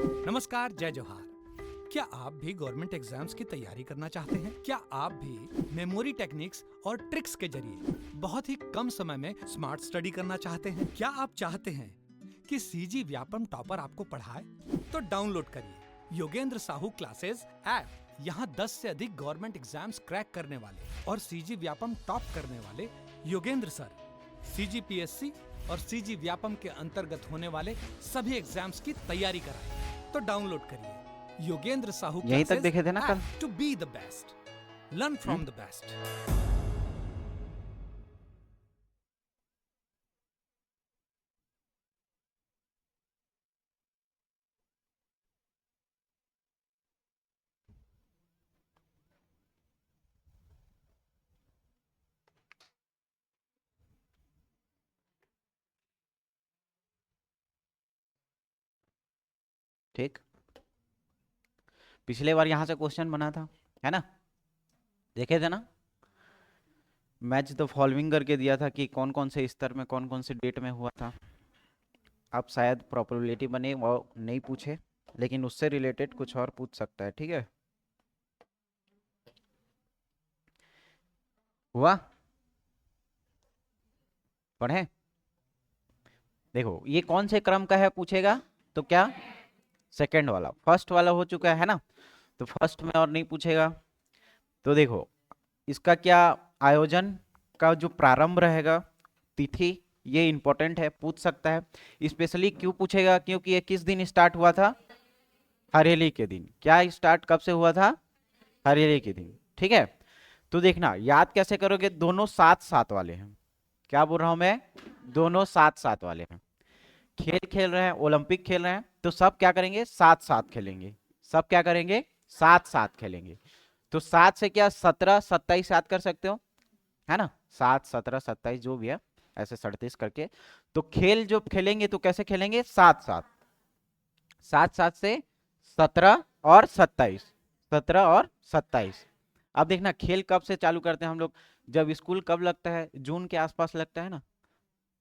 नमस्कार, जय जोहार। क्या आप भी गवर्नमेंट एग्जाम्स की तैयारी करना चाहते हैं? क्या आप भी मेमोरी टेक्निक्स और ट्रिक्स के जरिए बहुत ही कम समय में स्मार्ट स्टडी करना चाहते हैं? क्या आप चाहते हैं कि सीजी व्यापम टॉपर आपको पढ़ाए? तो डाउनलोड करिए योगेंद्र साहू क्लासेस ऐप। यहाँ 10 से अधिक गवर्नमेंट एग्जाम्स क्रैक करने वाले और सीजी व्यापम टॉप करने वाले योगेंद्र सर सीजीपीएससी और सीजी व्यापम के अंतर्गत होने वाले सभी एग्जाम्स की तैयारी कराएं। तो डाउनलोड करिए योगेंद्र साहू यहीं तक देखे थे ना कल। To be the best, learn from the best. ठीक, पिछले बार यहां से क्वेश्चन बना था, है ना? देखे थे ना? मैच द फॉलोइंग करके दिया था कि कौन कौन से स्तर में कौन कौन से डेट में हुआ था। अब शायद प्रोबेबिलिटी बने वो नहीं पूछे, लेकिन उससे रिलेटेड कुछ और पूछ सकता है। ठीक है, हुआ? पढ़े? देखो ये कौन से क्रम का है पूछेगा तो क्या सेकंड वाला, फर्स्ट वाला हो चुका है ना, तो फर्स्ट में और नहीं पूछेगा। तो देखो इसका क्या आयोजन का जो प्रारंभ रहेगा, तिथि, ये इंपॉर्टेंट है, पूछ सकता है। स्पेशली क्यों पूछेगा? क्योंकि ये किस दिन स्टार्ट हुआ था? हरेली के दिन। क्या स्टार्ट कब से हुआ था? हरेली के दिन। ठीक है, तो देखना याद कैसे करोगे, दोनों साथ साथ वाले हैं। क्या बोल रहा हूं मैं? दोनों साथ साथ वाले हैं। खेल खेल रहे हैं, ओलंपिक खेल रहे हैं, तो सब क्या करेंगे? साथ साथ खेलेंगे। सब क्या करेंगे? साथ साथ खेलेंगे। तो 7 से क्या 17 27 याद कर सकते हो, है ना? 7 17 27 जो भी है, ऐसे 37 करके। तो खेल जो खेलेंगे तो कैसे खेलेंगे? साथ साथ। साथ साथ से 17 और 27, 17 और 27। अब देखना खेल कब से चालू करते हैं हम लोग? जब स्कूल कब लगता है? जून के आसपास लगता है ना।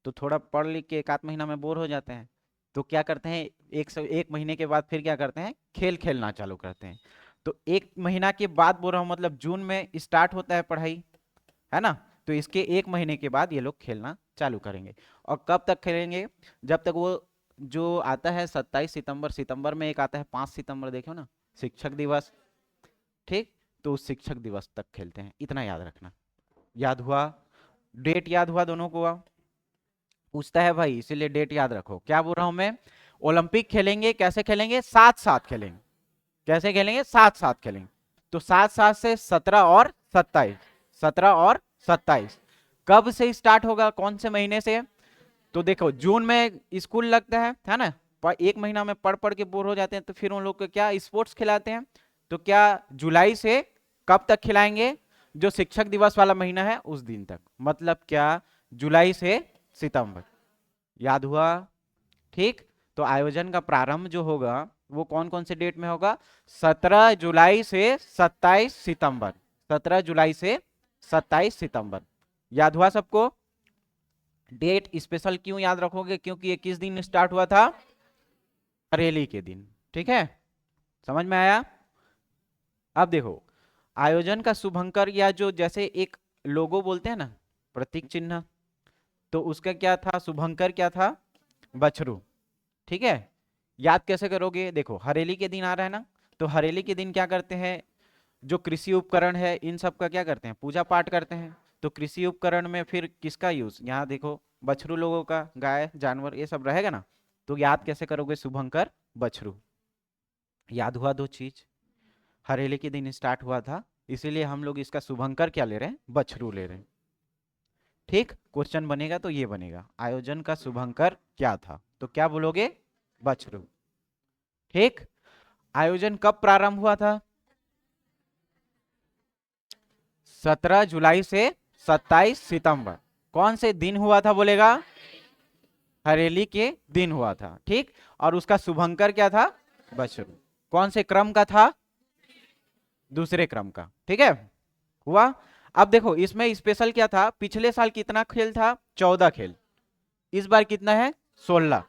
तो थोड़ा पढ़ लिख के एक आध महीना में बोर हो जाते हैं, तो क्या करते हैं, एक महीने के बाद फिर क्या करते हैं? खेल खेलना चालू करते हैं। तो एक महीना के बाद बोल रहा हूँ, मतलब जून में स्टार्ट होता है पढ़ाई, है ना? तो इसके एक महीने के बाद ये लोग खेलना चालू करेंगे। और कब तक खेलेंगे? जब तक वो जो आता है 27 सितंबर, सितंबर में एक आता है 5 सितंबर, देखो ना, शिक्षक दिवस। ठीक, तो उस शिक्षक दिवस तक खेलते हैं, इतना याद रखना। याद हुआ? डेट याद हुआ दोनों को? पूछता है भाई, इसीलिए डेट याद रखो। क्या बोल रहा हूं मैं? ओलंपिक खेलेंगे, कैसे खेलेंगे? साथ साथ खेलेंगे। कैसे खेलेंगे? साथ साथ खेलेंगे। तो साथ साथ से 17 और 27, 17 और 27 कब से स्टार्ट होगा? कौन से महीने से? तो देखो जून में स्कूल लगता है ना? पर एक महीना में पढ़ पढ़ के बोर हो जाते हैं, तो फिर उन लोग को क्या स्पोर्ट्स खिलाते हैं। तो क्या जुलाई से कब तक खिलाएंगे? जो शिक्षक दिवस वाला महीना है उस दिन तक, मतलब क्या, जुलाई से सितंबर। याद हुआ? ठीक, तो आयोजन का प्रारंभ जो होगा वो कौन कौन से डेट में होगा? 17 जुलाई से 27 सितंबर। 17 जुलाई से 27 सितंबर। याद हुआ सबको? डेट स्पेशल क्यों याद रखोगे? क्योंकि ये किस दिन स्टार्ट हुआ था? हरेली के दिन। ठीक है, समझ में आया? अब देखो आयोजन का शुभंकर, या जो जैसे एक लोगो बोलते हैं ना, प्रतीक चिन्ह, तो उसका क्या था? शुभंकर क्या था? बछरू। ठीक है, याद कैसे करोगे? देखो हरेली के दिन आ रहा है ना, तो हरेली के दिन क्या करते हैं? जो कृषि उपकरण है इन सब का क्या करते हैं? पूजा पाठ करते हैं। तो कृषि उपकरण में फिर किसका यूज? यहाँ देखो बछरू लोगों का, गाय जानवर ये सब रहेगा ना। तो याद कैसे करोगे? शुभंकर बछरू। याद हुआ दो चीज? हरेली के दिन स्टार्ट हुआ था, इसीलिए हम लोग इसका शुभंकर क्या ले रहे हैं? बछरू ले रहे हैं। ठीक, क्वेश्चन बनेगा तो ये बनेगा, आयोजन का शुभंकर क्या था? तो क्या बोलोगे? बछरू। ठीक, आयोजन कब प्रारंभ हुआ था? 17 जुलाई से 27 सितंबर। कौन से दिन हुआ था बोलेगा? हरेली के दिन हुआ था। ठीक, और उसका शुभंकर क्या था? बछरू। कौन से क्रम का था? दूसरे क्रम का। ठीक है, हुआ? अब देखो इसमें स्पेशल क्या था? पिछले साल कितना खेल था? 14 खेल। इस बार कितना है? 16।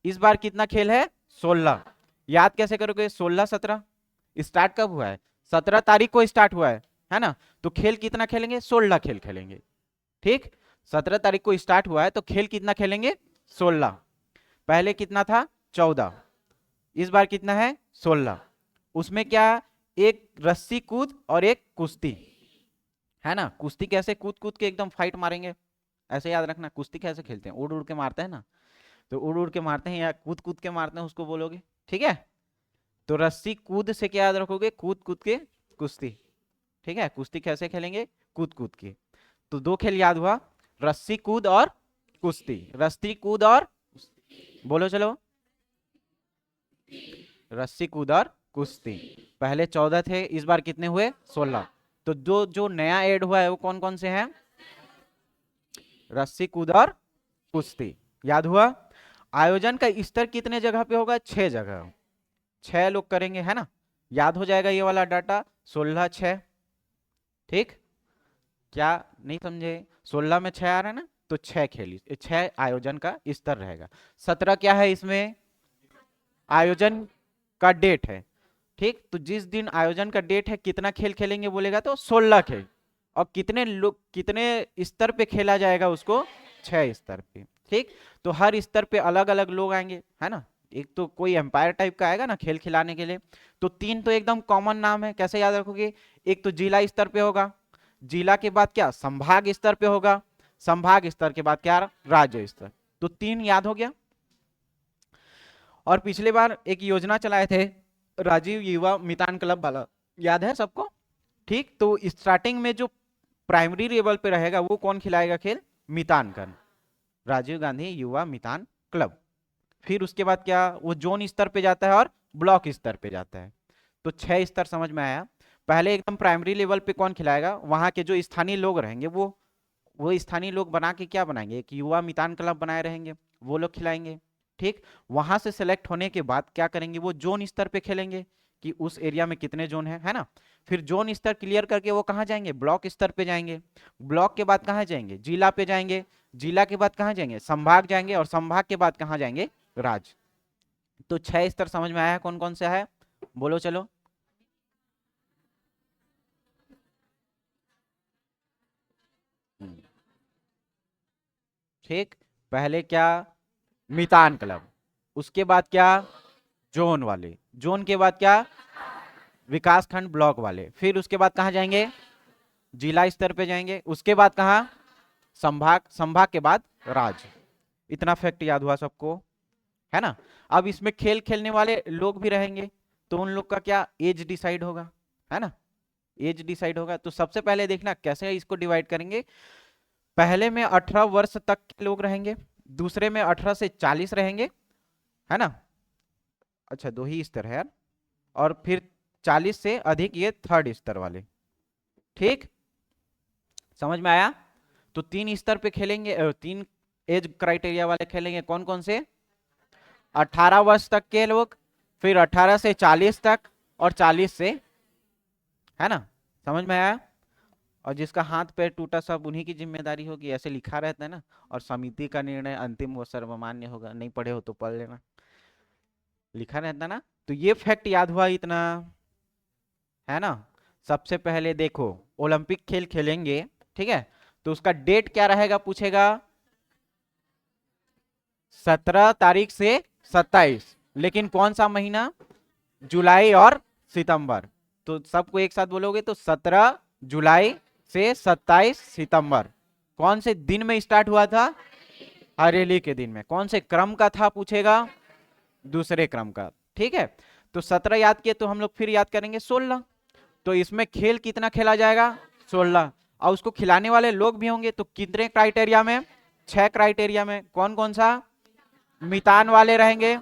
इस बार कितना खेल है? 16। याद कैसे करोगे? 16 17 स्टार्ट कब हुआ है? 17 तारीख को स्टार्ट हुआ है ना? तो खेल कितना खेलेंगे? 16 खेल खेलेंगे। ठीक, 17 तारीख को स्टार्ट हुआ है तो खेल कितना खेलेंगे? 16। पहले कितना था? 14। इस बार कितना है? 16। उसमें क्या, एक रस्सी कूद और एक कुश्ती, है ना? कुश्ती कैसे कूद कूद के एकदम फाइट मारेंगे, ऐसे याद रखना। कुश्ती कैसे खेलते हैं? उड़ उड़ के मारते हैं ना, तो उड़ उड़ के मारते हैं या कूद कूद के मारते हैं उसको बोलोगे, ठीक है? तो रस्सी कूद से क्या याद रखोगे? कूद कूद के कुश्ती, ठीक है? कुश्ती कैसे खेलेंगे? कूद कूद के। तो दो खेल याद हुआ, रस्सी कूद और कुश्ती। रस्सी कूद और, बोलो चलो, रस्सी कूद और कुश्ती। पहले 14 थे, इस बार कितने हुए? 16। तो जो जो नया ऐड हुआ है वो कौन कौन से हैं? रस्सी कूद और कुश्ती। याद हुआ? आयोजन का स्तर कितने जगह पे होगा? 6 जगह। 6 लोग करेंगे, है ना? याद हो जाएगा ये वाला डाटा, 16 6। ठीक, क्या नहीं समझे? 16 में 6 आ रहा है ना, तो 6 खेल, 6 आयोजन का स्तर रहेगा। 17 क्या है इसमें? आयोजन का डेट है। ठीक, तो जिस दिन आयोजन का डेट है कितना खेल खेलेंगे बोलेगा तो 16 खेल। और कितने लोग, कितने स्तर पे खेला जाएगा उसको? 6 स्तर पे। ठीक, तो हर स्तर पे अलग अलग लोग आएंगे, है ना? एक तो कोई एम्पायर टाइप का आएगा ना खेल खिलाने के लिए। तो 3 तो एकदम कॉमन नाम है, कैसे याद रखोगे? एक तो जिला स्तर पे होगा, जिला के बाद क्या? संभाग स्तर पे होगा, संभाग स्तर के बाद क्या? राज्य स्तर। तो 3 याद हो गया। और पिछले बार एक योजना चलाए थे, राजीव युवा मितान क्लब वाला, याद है सबको? ठीक, तो स्टार्टिंग में जो प्राइमरी लेवल पे रहेगा वो कौन खिलाएगा खेल? मितान कर, राजीव गांधी युवा मितान क्लब। फिर उसके बाद क्या? वो जोन स्तर पे जाता है और ब्लॉक स्तर पे जाता है। तो 6 स्तर समझ में आया। पहले एकदम प्राइमरी लेवल पे कौन खिलाएगा? वहां के जो स्थानीय लोग रहेंगे, वो स्थानीय लोग बना के क्या बनाएंगे? एक युवा मितान क्लब बनाए रहेंगे, वो लोग खिलाएंगे। ठीक, वहां से सेलेक्ट होने के बाद क्या करेंगे? वो जोन स्तर पे खेलेंगे कि उस एरिया में कितने जोन है ना? फिर जोन स्तर क्लियर करके वो कहाँ जाएंगे? ब्लॉक स्तर पे जाएंगे। ब्लॉक के बाद कहाँ जाएंगे? जिला पे जाएंगे। जिला के बाद कहाँ जाएंगे? संभाग जाएंगे। और संभाग के बाद कहाँ जाएंगे? राज्य। तो 6 स्तर समझ में आया कौन कौन सा है? बोलो चलो। ठीक, पहले क्या? मितान क्लब, उसके बाद क्या? जोन वाले, जोन के बाद क्या? विकास खंड ब्लॉक वाले। फिर उसके बाद कहाँ जाएंगे? जिला स्तर पे जाएंगे। उसके बाद कहाँ? संभाग, संभाग के बाद राज्य। इतना फैक्ट याद हुआ सबको, है ना? अब इसमें खेल खेलने वाले लोग भी रहेंगे, तो उन लोग का क्या? एज डिसाइड होगा, है ना? एज डिसाइड होगा। तो सबसे पहले देखना कैसे इसको डिवाइड करेंगे। पहले में 18 वर्ष तक के लोग रहेंगे, दूसरे में 18 से 40 रहेंगे, है ना? अच्छा, 2 ही स्तर है यार। और फिर 40 से अधिक, ये थर्ड स्तर वाले। ठीक, समझ में आया? तो 3 स्तर पे खेलेंगे, 3 एज क्राइटेरिया वाले खेलेंगे। कौन कौन से? 18 वर्ष तक के लोग, फिर 18 से 40 तक, और 40 से, है ना? समझ में आया? और जिसका हाथ पैर टूटा सब उन्हीं की जिम्मेदारी होगी, ऐसे लिखा रहता है ना। और समिति का निर्णय अंतिम व सर्वमान्य होगा। नहीं पढ़े हो तो पढ़ लेना, लिखा रहता ना। तो ये फैक्ट याद हुआ इतना, है ना? सबसे पहले देखो, ओलंपिक खेल खेलेंगे, ठीक है? तो उसका डेट क्या रहेगा पूछेगा? 17 तारीख से 27। लेकिन कौन सा महीना? जुलाई और सितंबर। तो सबको एक साथ बोलोगे तो 17 जुलाई से 27 सितंबर। कौन से दिन में स्टार्ट हुआ था? हरेली के दिन में। कौन से क्रम का था पूछेगा? दूसरे क्रम का। ठीक है, तो 17 याद किए, तो हम लोग फिर याद करेंगे 16। तो इसमें खेल कितना खेला जाएगा? 16। और उसको खिलाने वाले लोग भी होंगे, तो कितने क्राइटेरिया में? 6 क्राइटेरिया में। कौन कौन सा? मितान वाले रहेंगे।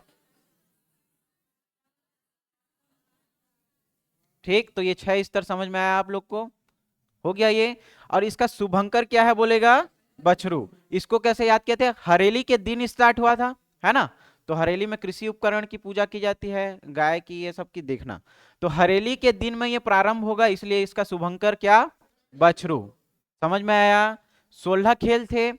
ठीक, तो ये 6 स्तर समझ में आया आप लोग को? हो गया ये। और इसका शुभंकर क्या है बोलेगा? बछरू। इसको कैसे याद किए थे? हरेली के दिन स्टार्ट हुआ था, है ना? तो हरेली में कृषि उपकरण की पूजा की जाती है, गाय की, ये सब की देखना। तो हरेली के दिन में ये प्रारंभ होगा, इसलिए इसका शुभंकर क्या? बछरू। समझ में आया? 16 खेल थे,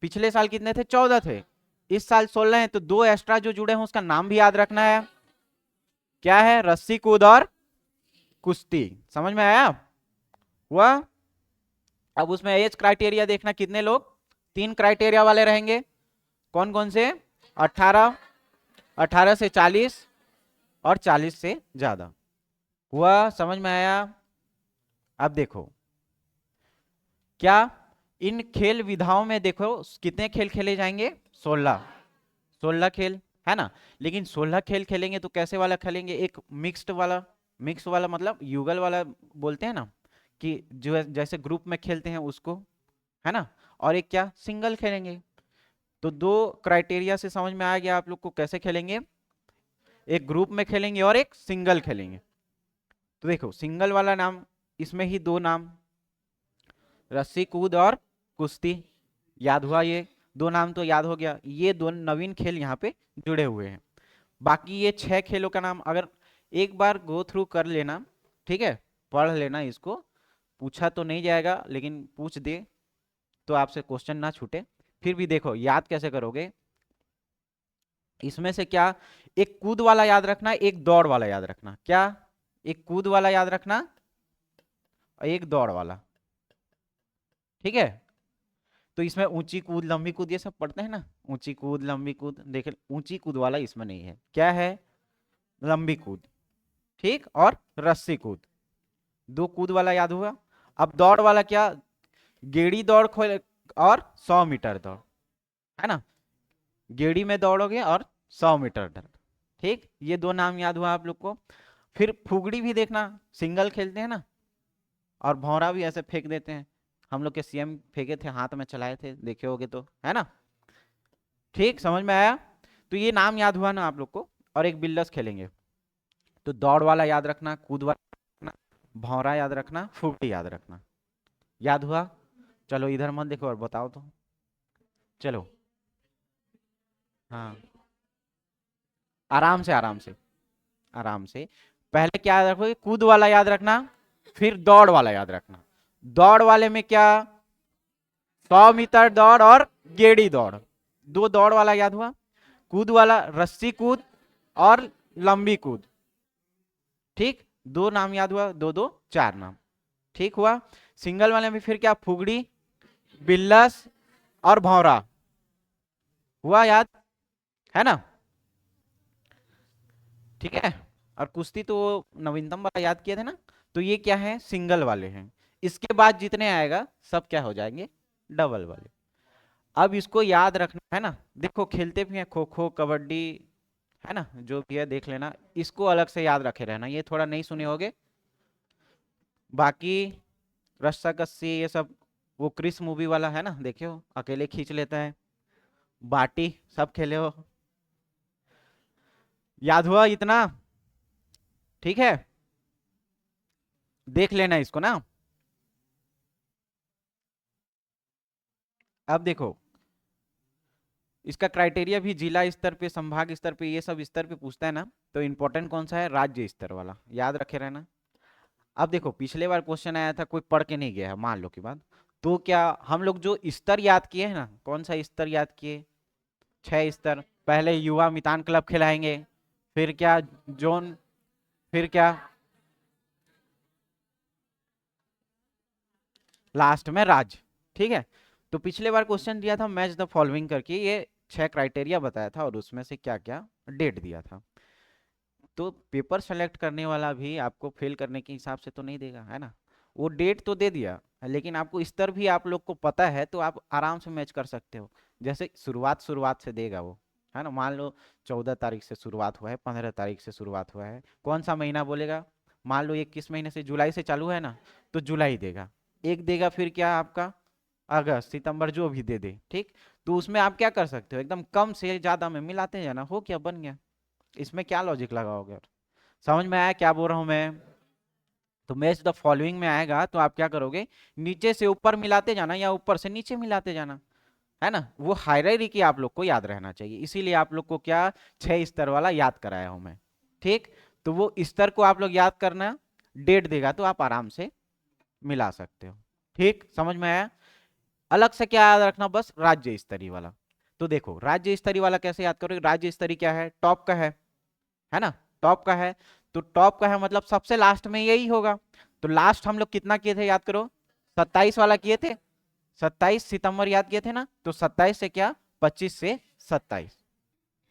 पिछले साल कितने थे? 14 थे। इस साल 16 है, तो 2 एक्स्ट्रा जो जुड़े हैं उसका नाम भी याद रखना है। क्या है? रस्सी कूद और कुश्ती। समझ में आया हुआ? अब उसमें एज क्राइटेरिया देखना, कितने लोग? 3 क्राइटेरिया वाले रहेंगे। कौन कौन से? 18, 18 से 40 और 40 से ज्यादा। हुआ? समझ में आया? अब देखो, क्या इन खेल विधाओं में देखो कितने खेल खेले जाएंगे? 16, 16 खेल है ना। लेकिन 16 खेल खेलेंगे तो कैसे वाला खेलेंगे? एक मिक्स्ड वाला, मिक्स वाला मतलब युगल वाला बोलते हैं ना, कि जो जैसे ग्रुप में खेलते हैं उसको, है ना। और एक क्या, सिंगल खेलेंगे। तो 2 क्राइटेरिया से समझ में आ गया आप लोग को कैसे खेलेंगे, एक ग्रुप में खेलेंगे और एक सिंगल खेलेंगे। तो देखो सिंगल वाला नाम, इसमें ही 2 नाम, रस्सी कूद और कुश्ती, याद हुआ? ये 2 नाम तो याद हो गया। ये 2 नवीन खेल यहाँ पे जुड़े हुए हैं। बाकी ये 6 खेलों का नाम अगर एक बार गो थ्रू कर लेना, ठीक है, पढ़ लेना, इसको पूछा तो नहीं जाएगा लेकिन पूछ दे तो आपसे क्वेश्चन ना छूटे। फिर भी देखो याद कैसे करोगे, इसमें से क्या, एक कूद वाला याद रखना, एक दौड़ वाला याद रखना। क्या? एक कूद वाला याद रखना और एक दौड़ वाला, ठीक है। तो इसमें ऊंची कूद, लंबी कूद, ये सब पढ़ते हैं ना, ऊंची कूद, लंबी कूद। देखे, ऊंची कूद वाला इसमें नहीं है। क्या है? लंबी कूद, ठीक, और रस्सी कूद। 2 कूद वाला याद हुआ। अब दौड़ वाला क्या? गेड़ी दौड़ और 100 मीटर दौड़, है ना। गेड़ी में दौड़ोगे और 100 मीटर दौड़, ठीक। ये 2 नाम याद हुआ आप लोग को। फिर फुगड़ी भी देखना, सिंगल खेलते हैं ना, और भौरा भी ऐसे फेंक देते हैं। हम लोग के सीएम फेंके थे, हाथ में चलाए थे, देखे होगे तो, है ना। ठीक, समझ में आया? तो ये नाम याद हुआ ना आप लोग को। और एक बिल्लस खेलेंगे। तो दौड़ वाला याद रखना, कूद वाला रखना, भौरा याद रखना, फुगड़ी याद रखना। याद हुआ? चलो इधर मत देखो और बताओ तो। चलो, हाँ, आराम से आराम से आराम से। पहले क्या याद रखोगे? कूद वाला याद रखना, फिर दौड़ वाला याद रखना। दौड़ वाले में क्या? 100 मीटर दौड़ और गेड़ी दौड़। 2 दौड़ वाला याद हुआ। कूद वाला रस्सी कूद और लंबी कूद, ठीक। 2 नाम याद हुआ, 2 2 4 नाम, ठीक हुआ। सिंगल वाले में फिर क्या? फुगड़ी, बिल्लस और भौरा। हुआ याद? है ना, ठीक है। और कुश्ती तो नवीनतम वाला याद किए थे ना। तो ये क्या है? सिंगल वाले हैं। इसके बाद जितने आएगा सब क्या हो जाएंगे? डबल वाले। अब इसको याद रखना है ना। देखो खेलते भी हैं खो खो, कबड्डी, है ना, जो भी है देख लेना। इसको अलग से याद रखे रहना, ये थोड़ा नहीं सुने होगे। बाकी रस्सा कस्सी ये सब, वो क्रिस मूवी वाला है ना, देखे हो, अकेले खींच लेता है। बाटी सब खेले हो। याद हुआ इतना? ठीक है, देख लेना इसको ना। अब देखो इसका क्राइटेरिया भी जिला स्तर पे, संभाग स्तर पे, ये सब स्तर पे पूछता है ना। तो इंपॉर्टेंट कौन सा है? राज्य स्तर वाला, याद रखे रहना। अब देखो पिछले बार क्वेश्चन आया था, कोई पढ़ के नहीं गया है मान लो की बात, तो क्या हम लोग जो स्तर याद किए हैं ना, कौन सा स्तर याद किए? 6 स्तर। पहले युवा मितान क्लब खिलाएंगे, फिर क्या? जोन, फिर क्या? लास्ट में राज्य, ठीक है। तो पिछले बार क्वेश्चन दिया था मैच द फॉलोइंग करके, ये 6 क्राइटेरिया बताया था और उसमें से क्या क्या डेट दिया था। तो पेपर सेलेक्ट करने वाला भी आपको फेल करने के हिसाब से तो नहीं देगा, है ना। वो डेट तो दे दिया, लेकिन आपको स्तर भी आप लोग को पता है तो आप आराम से मैच कर सकते हो। जैसे शुरुआत शुरुआत से देगा वो, है ना। मान लो 14 तारीख से शुरुआत हुआ है, 15 तारीख से शुरुआत हुआ है, कौन सा महीना बोलेगा? मान लो 21 महीने से, जुलाई से चालू है ना, तो जुलाई देगा। एक देगा, फिर क्या आपका? अगस्त, सितंबर, जो भी दे दे, ठीक। तो उसमें आप क्या कर सकते हो? एकदम कम से ज्यादा में मिलाते जाना, हो क्या, बन गया। इसमें क्या लॉजिक लगाओगे? समझ में आया क्या बोल रहा हूं मैं? तो मैच द फॉलोइंग में आएगा तो आप क्या करोगे? नीचे से ऊपर मिलाते जाना या ऊपर से नीचे मिलाते जाना, है ना। वो हायरार्की आप लोग को याद रहना चाहिए, इसीलिए आप लोग को क्या 6 स्तर वाला याद कराया हूं मैं, ठीक। तो वो स्तर को आप लोग याद करना, डेट देगा तो आप आराम से मिला सकते हो, ठीक। समझ में आया? अलग से क्या याद रखना? बस राज्य स्तरीय वाला। तो देखो राज्य स्तरीय वाला कैसे याद करोगे? राज्य स्तरीय क्या है? टॉप का है ना। टॉप का है, तो टॉप का है मतलब सबसे लास्ट में यही होगा। तो लास्ट हम लोग कितना किए थे याद करो, 27 वाला किए थे, 27 सितंबर याद किए थे ना, तो 27 से क्या 25 से 27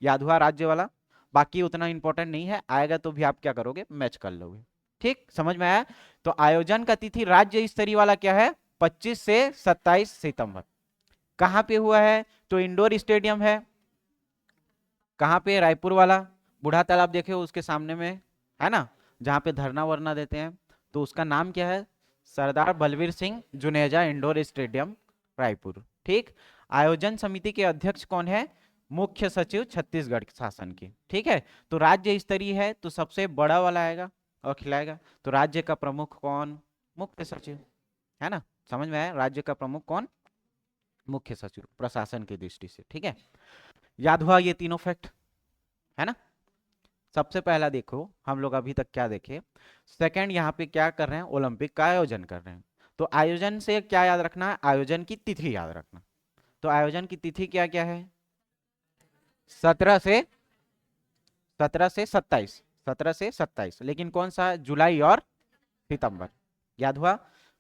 याद हुआ राज्य वाला। बाकी उतना इंपॉर्टेंट नहीं है, आएगा तो भी आप क्या करोगे, मैच कर लोगे। ठीक, समझ में आया। तो आयोजन का तिथि राज्य स्तरीय वाला क्या है, 25 से 27 सितंबर। कहां पे हुआ है, तो इंडोर स्टेडियम है। कहां पे, रायपुर वाला, बूढ़ा तालाब देखे हो उसके सामने में है ना, जहां पे धरना वरना देते हैं, तो उसका नाम क्या है, सरदार बलवीर सिंह जुनेजा इंडोर स्टेडियम रायपुर। ठीक, आयोजन समिति के अध्यक्ष कौन है, मुख्य सचिव छत्तीसगढ़ शासन की। ठीक है, तो राज्य स्तरीय है तो सबसे बड़ा वाला आएगा और खिलाएगा। तो राज्य का प्रमुख कौन, मुख्य सचिव, है ना, समझ में आया, राज्य का प्रमुख कौन, मुख्य सचिव, प्रशासन की दृष्टि से। ठीक है, याद हुआ ये तीनों फैक्ट, है ना। सबसे पहला देखो हम लोग अभी तक क्या देखे, सेकंड यहाँ पे क्या कर रहे हैं, ओलंपिक का आयोजन कर रहे हैं। तो आयोजन से क्या याद रखना है, आयोजन की तिथि याद रखना। तो आयोजन की तिथि क्या क्या है, 17 से 27, 17 से 27, लेकिन कौन सा, जुलाई और सितंबर, याद हुआ।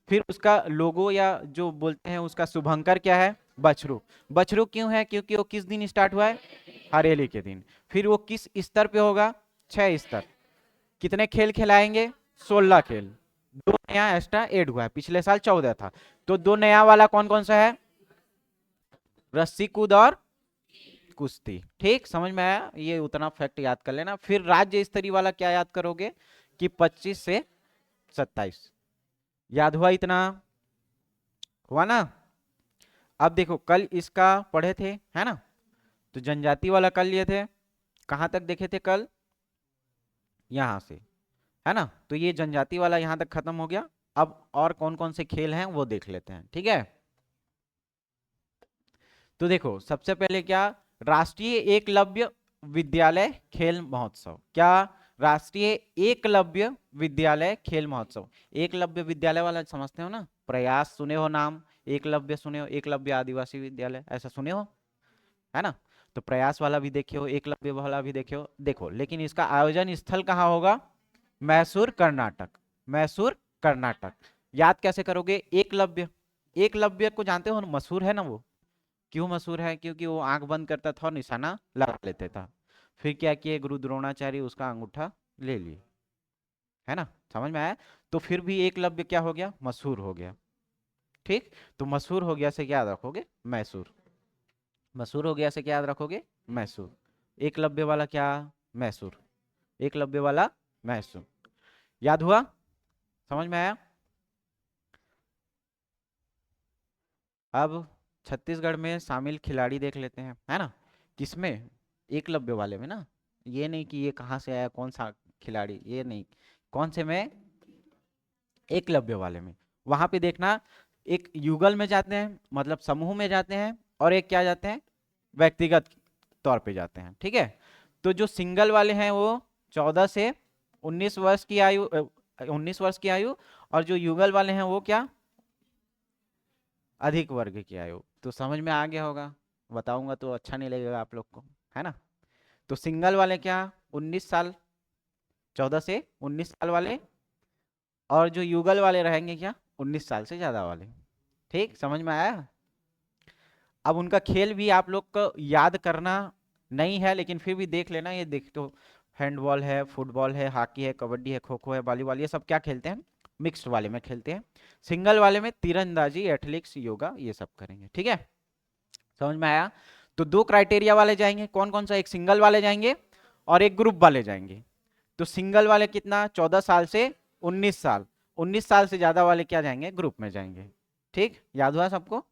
फिर उसका लोगो या जो बोलते हैं उसका शुभंकर क्या है, बछरू। बछरू क्यों है, क्योंकि वो किस दिन स्टार्ट हुआ है, हरेली के दिन। फिर वो किस स्तर पे होगा, 6 स्तर। कितने खेल खिलाएंगे, 16 खेल। 2 नया एक्स्ट्रा ऐड हुआ है, पिछले साल 14 था, तो 2 नया वाला कौन कौन सा है, रस्सी कूद और कुश्ती। ठीक, समझ में आया, ये उतना फैक्ट याद कर लेना। फिर राज्य स्तरीय वाला क्या याद करोगे कि 25 से 27, याद हुआ, इतना हुआ ना। अब देखो कल इसका पढ़े थे, है ना, तो जनजाति वाला कर लिए थे, कहां तक देखे थे कल, यहां से, है ना। तो ये जनजाति वाला यहां तक खत्म हो गया। अब और कौन कौन से खेल हैं वो देख लेते हैं। ठीक है, तो देखो सबसे पहले क्या, राष्ट्रीय एकलव्य विद्यालय खेल महोत्सव। क्या, राष्ट्रीय एकलव्य विद्यालय खेल महोत्सव। एकलव्य विद्यालय वाला समझते हो ना, प्रयास सुने हो नाम, एकलव्य सुने हो, एकलव्य आदिवासी विद्यालय ऐसा सुने हो, है ना। तो प्रयास वाला भी देखे हो, एकलव्य वाला भी देखे हो, देखो लेकिन इसका आयोजन स्थल कहाँ होगा, मैसूर कर्नाटक, मैसूर कर्नाटक। याद कैसे करोगे, एकलव्य, एकलव्य को जानते हो, मशहूर है ना वो, क्यों मशहूर है, क्योंकि वो आंख बंद करता था और निशाना लगा लेता था। फिर क्या किए, गुरु द्रोणाचार्य उसका अंगूठा ले लिए, है ना, समझ में आया। तो फिर भी एकलव्य क्या हो गया, मशहूर हो गया। ठीक, तो मशहूर हो गया से क्या याद रखोगे, मैसूर। मशहूर हो गया से क्या याद रखोगे, मैसूर। एकलव्य वाला क्या, मैसूर, एकलव्य वाला मैसूर, याद हुआ, समझ में आया। अब छत्तीसगढ़ में शामिल खिलाड़ी देख लेते हैं, है ना, किसमें, एकलव्य वाले में ना, ये नहीं कि ये कहाँ से आया कौन सा खिलाड़ी, ये नहीं, कौन से में, एकलव्य वाले में। वहां पे देखना, एक युगल में जाते हैं मतलब समूह में जाते हैं, और एक क्या जाते हैं, व्यक्तिगत तौर पे जाते हैं। ठीक है, तो जो सिंगल वाले हैं वो 14 से 19 वर्ष की आयु, 19 वर्ष की आयु, और जो युगल वाले हैं वो क्या, अधिक वर्ग की आयु। तो समझ में आ गया होगा, बताऊंगा तो अच्छा नहीं लगेगा आप लोग को, है ना। तो सिंगल वाले क्या, 19 साल, 14 से 19 साल वाले, और जो युगल वाले रहेंगे क्या, 19 साल से ज्यादा वाले। ठीक, समझ में आया। अब उनका खेल भी आप लोग को याद करना नहीं है, लेकिन फिर भी देख लेना, ये देख तो हैंडबॉल है, फुटबॉल है, हॉकी है, कबड्डी है, खो खो है, वॉलीबॉल, ये सब क्या खेलते हैं, मिक्स्ड वाले में खेलते हैं। सिंगल वाले में तीरंदाजी, एथलेटिक्स, योगा, ये सब करेंगे। ठीक है, समझ में आया। तो 2 क्राइटेरिया वाले जाएंगे, कौन कौन सा, एक सिंगल वाले जाएंगे और एक ग्रुप वाले जाएंगे। तो सिंगल वाले कितना, 14 साल से 19 साल, 19 साल से ज्यादा वाले क्या जाएंगे, ग्रुप में जाएंगे। ठीक, याद हुआ सबको,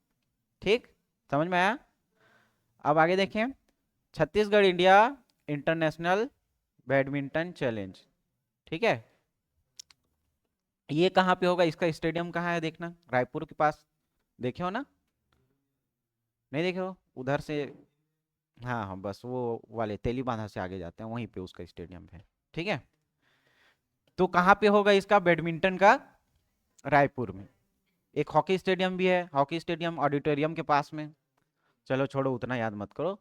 ठीक, समझ में आया। अब आगे देखें, Chhattisgarh India international badminton challenge. ठीक है, ये कहाँ पे होगा, इसका स्टेडियम कहाँ है, देखना रायपुर के पास, देखे हो ना, नहीं देखे हो, उधर से, हाँ हाँ, बस वो वाले तेली बांधा से आगे जाते हैं, वहीं पे उसका स्टेडियम है। ठीक है, तो कहाँ पे होगा इसका, बैडमिंटन का, रायपुर में। एक हॉकी स्टेडियम भी है, हॉकी स्टेडियम ऑडिटोरियम के पास में। चलो छोड़ो, उतना याद मत करो।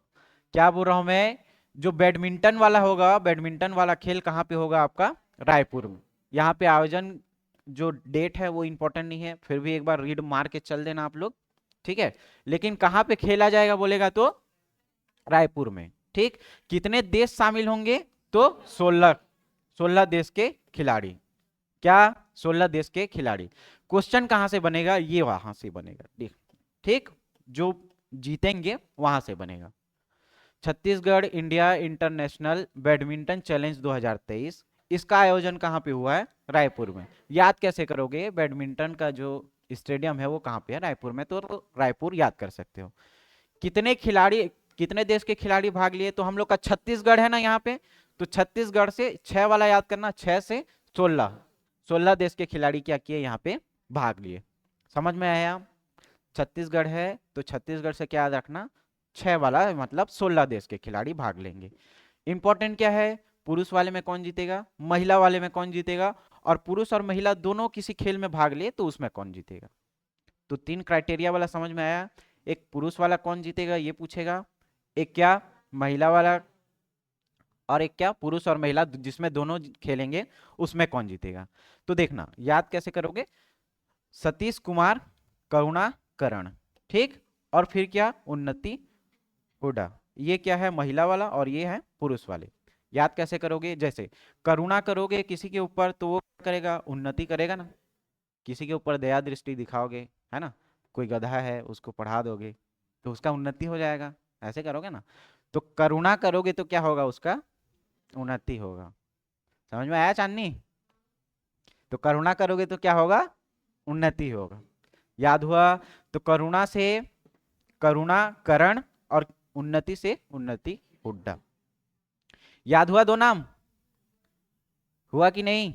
क्या बोल रहा हूं मैं, जो बैडमिंटन वाला होगा, बैडमिंटन वाला खेल कहाँ पे होगा आपका? रायपुर में। यहाँ पे आयोजन जो डेट है वो इंपॉर्टेंट नहीं है, फिर भी एक बार रीड मार के चल देना आप लोग, ठीक है। लेकिन कहाँ पे खेला जाएगा बोलेगा तो रायपुर में, ठीक। कितने देश शामिल होंगे? तो 16 देश के खिलाड़ी। क्या? 16 देश के खिलाड़ी। क्वेश्चन कहां से बनेगा? ये वहां से बनेगा, देख, ठीक। जो जीतेंगे वहां से बनेगा। Chhattisgarh India international badminton challenge 2023, इसका आयोजन कहाँ पे हुआ है? रायपुर में। याद कैसे करोगे? बैडमिंटन का जो स्टेडियम है वो कहाँ पे है? रायपुर में, तो रायपुर याद कर सकते हो। कितने खिलाड़ी, कितने देश के खिलाड़ी भाग लिए? तो हम लोग का छत्तीसगढ़ है ना यहाँ पे, तो छत्तीसगढ़ से 6 वाला याद करना, 6 से 16 देश के खिलाड़ी क्या किए? यहाँ पे भाग लिए। समझ में आया? छत्तीसगढ़ है तो छत्तीसगढ़ से क्या याद रखना? 6 वाला, मतलब 16 देश के खिलाड़ी भाग लेंगे। इंपॉर्टेंट क्या है? पुरुष वाले में कौन जीतेगा, महिला वाले में कौन जीतेगा, और पुरुष और महिला दोनों किसी खेल में भाग लिए तो उसमें कौन जीतेगा। तो 3 क्राइटेरिया वाला समझ में आया। एक पुरुष वाला कौन जीतेगा ये पूछेगा, एक क्या महिला वाला, और एक क्या पुरुष और महिला जिसमें दोनों खेलेंगे उसमें कौन जीतेगा। तो देखना याद कैसे करोगे? सतीश कुमार, करुणा करण, ठीक। और फिर क्या? उन्नति हुडा। ये क्या है? महिला वाला, और ये है पुरुष वाले। याद कैसे करोगे? जैसे करुणा करोगे किसी के ऊपर तो वो करेगा, उन्नति करेगा ना। किसी के ऊपर दया दृष्टि दिखाओगे, है ना, कोई गधा है उसको पढ़ा दोगे तो उसका उन्नति हो जाएगा, ऐसे करोगे ना। तो करुणा करोगे तो क्या होगा? उसका उन्नति होगा। समझ में आया चांदनी? तो करुणा करोगे तो क्या होगा? उन्नति होगा। याद हुआ? तो करुणा से करुणा करण, और उन्नति से उन्नति हुड्डा। याद हुआ? 2 नाम हुआ कि नहीं?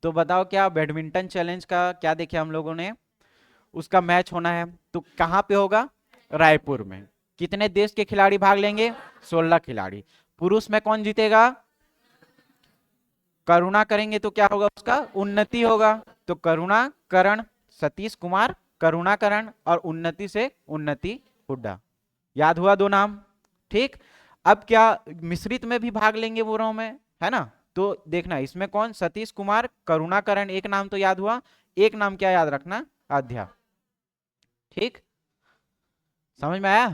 तो बताओ, क्या बैडमिंटन चैलेंज का क्या देखे हम लोगों ने? उसका मैच होना है तो कहां पे होगा? रायपुर में। कितने देश के खिलाड़ी भाग लेंगे? 16 खिलाड़ी। पुरुष में कौन जीतेगा? करुणा करेंगे तो क्या होगा? उसका उन्नति होगा। तो करुणा करण, सतीश कुमार करुणाकरण, और उन्नति से उन्नति हुड्डा। याद हुआ 2 नाम, ठीक। अब क्या मिश्रित में भी भाग लेंगे वो रो में, है ना। तो देखना इसमें कौन? सतीश कुमार करुणाकरण, एक नाम तो याद हुआ। एक नाम क्या याद रखना? आध्या, ठीक। समझ में आया?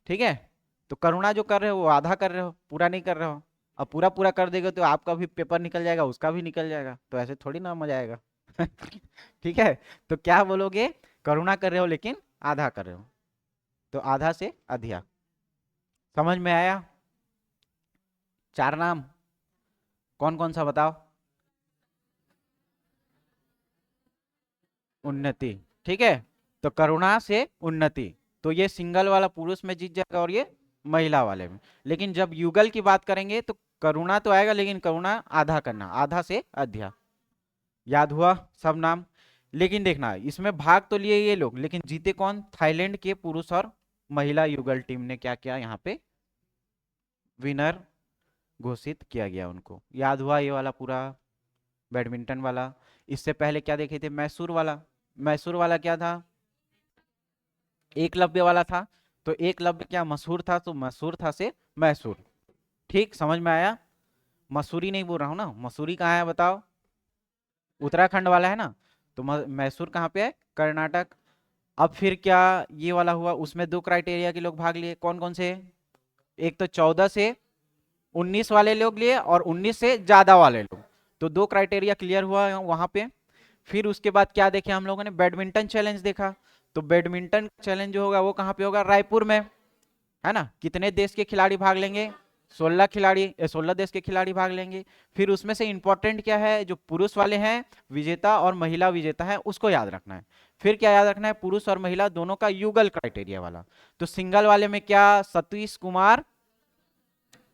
ठीक है। तो करुणा जो कर रहे हो वो आधा कर रहे हो, पूरा नहीं कर रहे हो। अब पूरा पूरा कर देगा तो आपका भी पेपर निकल जाएगा, उसका भी निकल जाएगा, तो ऐसे थोड़ी ना मजा आएगा। ठीक है। तो क्या बोलोगे? करुणा कर रहे हो लेकिन आधा कर रहे हो, तो आधा से अधिया। समझ में आया? 4 नाम कौन कौन सा बताओ? उन्नति, ठीक है। तो करुणा से उन्नति, तो ये सिंगल वाला पुरुष में जीत जाएगा और ये महिला वाले में। लेकिन जब युगल की बात करेंगे तो करुणा तो आएगा, लेकिन करुणा आधा करना, आधा से अध्या। याद हुआ सब नाम? लेकिन देखना इसमें भाग तो लिए ये लोग, लेकिन जीते कौन? थाईलैंड के पुरुष और महिला युगल टीम ने क्या किया? यहाँ पे विनर घोषित किया गया उनको। याद हुआ ये वाला पूरा बैडमिंटन वाला? इससे पहले क्या देखे थे? मैसूर वाला। मैसूर वाला क्या था? एकलव्य वाला था। तो एकलव्य क्या मशहूर था? तो मशहूर था से मैसूर, ठीक। समझ में आया? मसूरी नहीं बोल रहा हूँ ना, मसूरी कहाँ है बताओ? उत्तराखंड वाला है ना। तो मैसूर कहाँ पे है? कर्नाटक। अब फिर क्या ये वाला हुआ? उसमें 2 क्राइटेरिया के लोग भाग लिए, कौन कौन से? एक तो 14 से 19 वाले लोग लिए, और 19 से ज्यादा वाले लोग। तो 2 क्राइटेरिया क्लियर हुआ वहां पे। फिर उसके बाद क्या देखे हम लोगों ने? बैडमिंटन चैलेंज देखा। तो बैडमिंटन चैलेंज जो होगा वो कहाँ पे होगा? रायपुर में, है ना। कितने देश के खिलाड़ी भाग लेंगे? 16 खिलाड़ी, 16 देश के खिलाड़ी भाग लेंगे। फिर उसमें से इंपॉर्टेंट क्या है? जो पुरुष वाले हैं विजेता और महिला विजेता है उसको याद रखना है। फिर क्या याद रखना है? पुरुष और महिला दोनों का युगल क्राइटेरिया वाला। तो सिंगल वाले में क्या? सतीश कुमार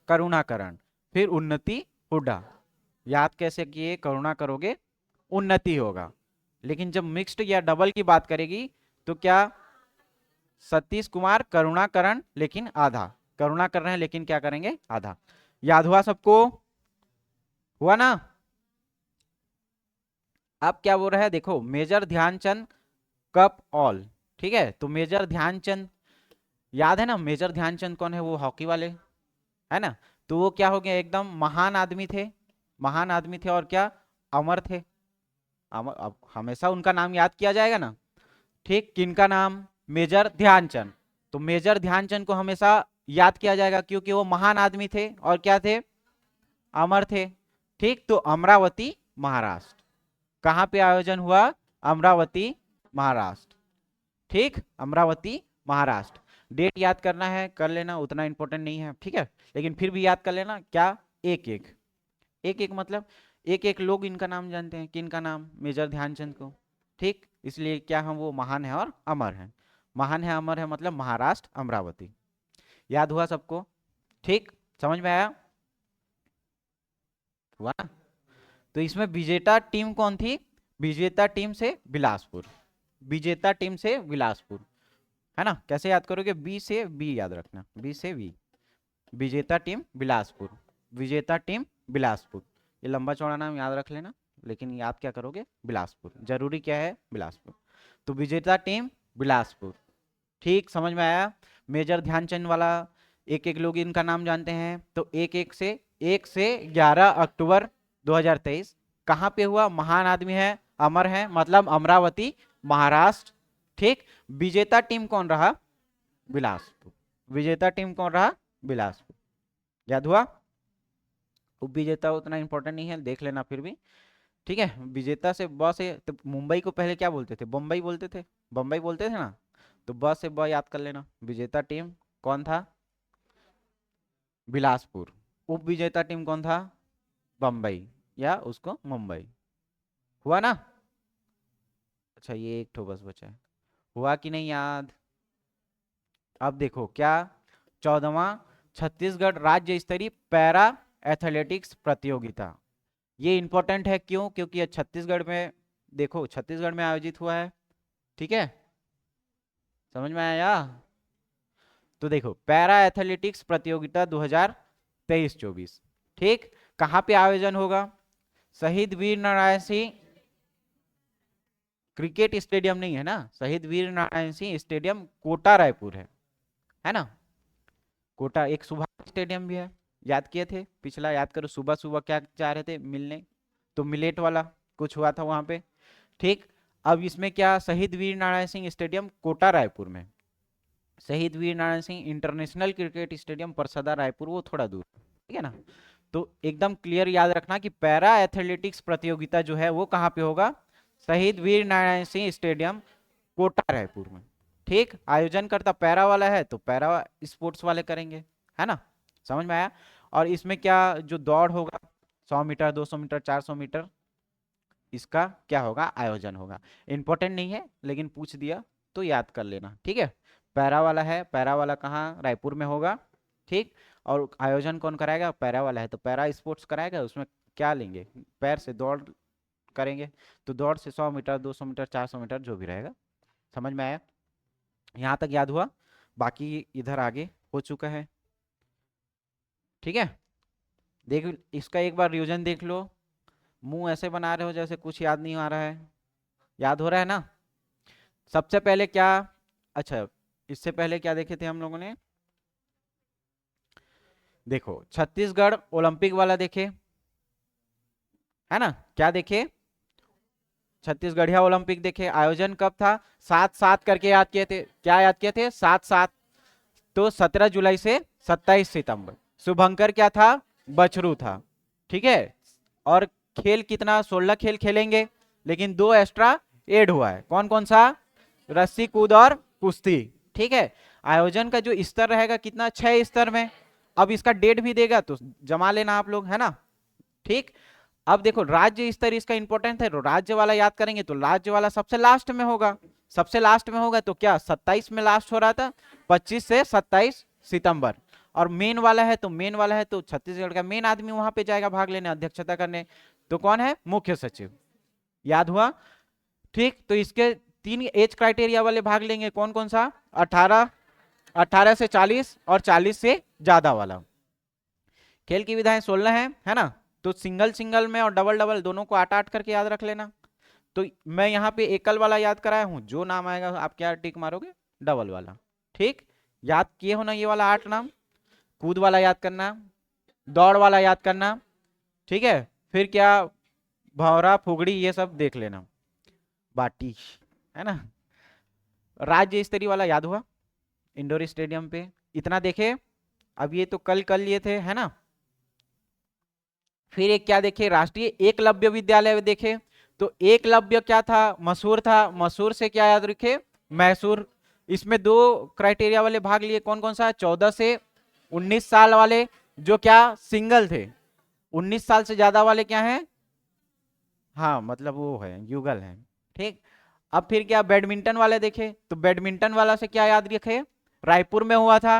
करुणाकरण, फिर उन्नति हुड्डा। याद कैसे किए? करुणा करोगे उन्नति होगा। लेकिन जब मिक्स्ड या डबल की बात करेगी तो क्या? सतीश कुमार करुणाकरण, लेकिन आधा। करुणा कर रहे हैं लेकिन क्या करेंगे? आधा। याद हुआ सबको? हुआ ना? अब क्या बोल रहा है देखो, मेजर ध्यानचंद कप ऑल, ठीक है। तो मेजर ध्यानचंद याद है ना मेजर ध्यानचंद कौन है, वो हॉकी वाले, है ना। तो वो क्या हो गया, एकदम महान आदमी थे, महान आदमी थे और क्या, अमर थे। अमर, अब हमेशा उनका नाम याद किया जाएगा ना। ठीक, किनका नाम, मेजर ध्यानचंद। तो मेजर ध्यानचंद को हमेशा याद किया जाएगा क्योंकि वो महान आदमी थे और क्या थे, अमर थे। ठीक, तो अमरावती महाराष्ट्र, कहाँ पे आयोजन हुआ, अमरावती महाराष्ट्र। ठीक, अमरावती महाराष्ट्र। डेट याद करना है कर लेना, उतना इंपॉर्टेंट नहीं है, ठीक है, लेकिन फिर भी याद कर लेना। क्या, एक एक, एक एक मतलब एक एक लोग इनका नाम जानते हैं, किनका नाम, मेजर ध्यानचंद को। ठीक, इसलिए क्या हम वो महान है और अमर है, महान है अमर है मतलब महाराष्ट्र अमरावती। याद हुआ सबको, ठीक, समझ में आया, हुआ ना। तो इसमें विजेता टीम कौन थी, विजेता टीम से बिलासपुर, विजेता टीम से बिलासपुर, है ना। कैसे याद करोगे, बी से बी याद रखना, बी से बी, विजेता टीम बिलासपुर, विजेता टीम बिलासपुर। ये लंबा चौड़ा नाम याद रख लेना, लेकिन याद क्या करोगे, बिलासपुर, जरूरी क्या है, बिलासपुर। तो विजेता टीम बिलासपुर, ठीक, समझ में आया। मेजर ध्यानचंद वाला एक एक लोग इनका नाम जानते हैं, तो एक से 11 अक्टूबर 2023 कहाँ पे हुआ, महान आदमी है, अमर है मतलब अमरावती महाराष्ट्र। ठीक, विजेता टीम कौन रहा, बिलासपुर, विजेता टीम कौन रहा, बिलासपुर। याद हुआ, उप विजेता उतना इंपॉर्टेंट नहीं है, देख लेना फिर भी, ठीक है। विजेता से ब से, तो मुंबई को पहले क्या बोलते थे, बम्बई बोलते थे, बम्बई बोलते थे ना, तो ब से ब याद कर लेना। विजेता टीम कौन था, बिलासपुर। उप विजेता टीम कौन था, बम्बई या उसको मुंबई। हुआ ना। अच्छा, ये एक ठो बस बचा है, हुआ कि नहीं याद। अब देखो क्या, 14वां छत्तीसगढ़ राज्य स्तरीय पैरा एथलेटिक्स प्रतियोगिता। ये इंपॉर्टेंट है, क्यों, क्योंकि ये छत्तीसगढ़ में, देखो छत्तीसगढ़ में आयोजित हुआ है, ठीक है, समझ में आया। तो देखो पैरा एथलेटिक्स प्रतियोगिता 2023-24, ठीक, कहाँ पे आयोजन होगा, शहीद वीर नारायण सिंह क्रिकेट स्टेडियम नहीं है ना, शहीद वीर नारायण सिंह स्टेडियम कोटा रायपुर है ना। कोटा, एक सुभाष स्टेडियम भी है, याद किए थे पिछला, याद करो सुबह सुबह क्या चाह रहे थे, मिलने, तो मिलेट वाला कुछ हुआ था वहां पे। ठीक, अब इसमें क्या, शहीद वीर नारायण सिंह स्टेडियम कोटा रायपुर में, Shaheed Veer Narayan Singh international cricket stadium Parsada Raipur, वो थोड़ा दूर, ठीक है ना। तो एकदम क्लियर याद रखना कि पैरा एथलेटिक्स प्रतियोगिता जो है वो कहाँ पे होगा, शहीद वीर नारायण सिंह स्टेडियम कोटा रायपुर में। ठीक, आयोजन करता पैरा वाला है तो पैरा स्पोर्ट्स वाले करेंगे, है ना, समझ में आया। और इसमें क्या, जो दौड़ होगा 100 मीटर 200 मीटर 400 मीटर, इसका क्या होगा, आयोजन होगा। इंपॉर्टेंट नहीं है लेकिन पूछ दिया तो याद कर लेना, ठीक है। पैरा वाला है, पैरा वाला कहाँ, रायपुर में होगा, ठीक। और आयोजन कौन कराएगा, पैरा वाला है तो पैरा स्पोर्ट्स कराएगा, उसमें क्या लेंगे, पैर से दौड़ करेंगे, तो दौड़ से 100 मीटर 200 मीटर 400 मीटर जो भी रहेगा, समझ में आया, यहाँ तक याद हुआ, बाकी इधर आगे हो चुका है, ठीक है। देख इसका एक बार रिवीजन देख लो, मुंह ऐसे बना रहे हो जैसे कुछ याद नहीं आ रहा है, याद हो रहा है ना। सबसे पहले क्या, अच्छा इससे पहले क्या देखे थे हम लोगों ने, देखो छत्तीसगढ़ ओलंपिक वाला देखे, है ना, क्या देखे, छत्तीसगढ़िया ओलंपिक देखे, आयोजन कब था, 7-7 करके याद किए थे, क्या याद किए थे, 7-7, तो 17 जुलाई से 27 सितंबर। शुभंकर क्या था, बछरू था, ठीक है। और खेल कितना, 16 खेल खेलेंगे, लेकिन 2 एक्स्ट्रा ऐड हुआ है, कौन कौन सा, रस्सी कूद और कुश्ती, ठीक है। आयोजन का जो स्तर रहेगा कितना, 6 स्तर में। अब इसका डेट भी देगा तो जमा लेना आप लोग, है ना, ठीक। अब देखो राज्य स्तर इसका इंपॉर्टेंट है, तो राज्य वाला याद करेंगे तो राज्य वाला सबसे लास्ट में होगा, सबसे लास्ट में होगा तो क्या 27 में लास्ट हो रहा था, 25 से 27 सितंबर। और मेन वाला है तो मेन वाला है तो छत्तीसगढ़ का मेन आदमी वहां पे जाएगा भाग लेने, अध्यक्षता करने, तो कौन है, मुख्य सचिव। याद हुआ, ठीक। तो इसके 3 एज क्राइटेरिया वाले भाग लेंगे, कौन कौन सा, 18 से 40 और 40 से ज्यादा वाला। खेल की विधाएं 16 है ना, तो सिंगल सिंगल में और डबल डबल दोनों को 8-8 करके याद रख लेना। तो मैं यहाँ पे एकल वाला याद कराया हूं, जो नाम आएगा आप क्या टिक मारोगे, डबल वाला, ठीक। याद किए हो ना ये वाला 8 नाम? कूद वाला याद करना, दौड़ वाला याद करना, ठीक है। फिर क्या, भौरा, फुगड़ी, ये सब देख लेना, बाटी, है ना। राज्य स्तरीय वाला याद हुआ इंडोर स्टेडियम पे, इतना देखे। अब ये तो कल कल ये थे, है ना। फिर एक क्या देखे, राष्ट्रीय एकलव्य विद्यालय देखे। तो एकलव्य क्या था, मशहूर था, मशहूर से क्या याद रखे, मैसूर। इसमें दो क्राइटेरिया वाले भाग लिए, कौन कौन सा, 14 से 19 साल वाले जो क्या सिंगल थे, 19 साल से ज्यादा वाले क्या हैं, हाँ मतलब वो है युगल है, ठीक। अब फिर क्या बैडमिंटन वाले देखे, तो बैडमिंटन वाला से क्या याद रखे, रायपुर में हुआ था,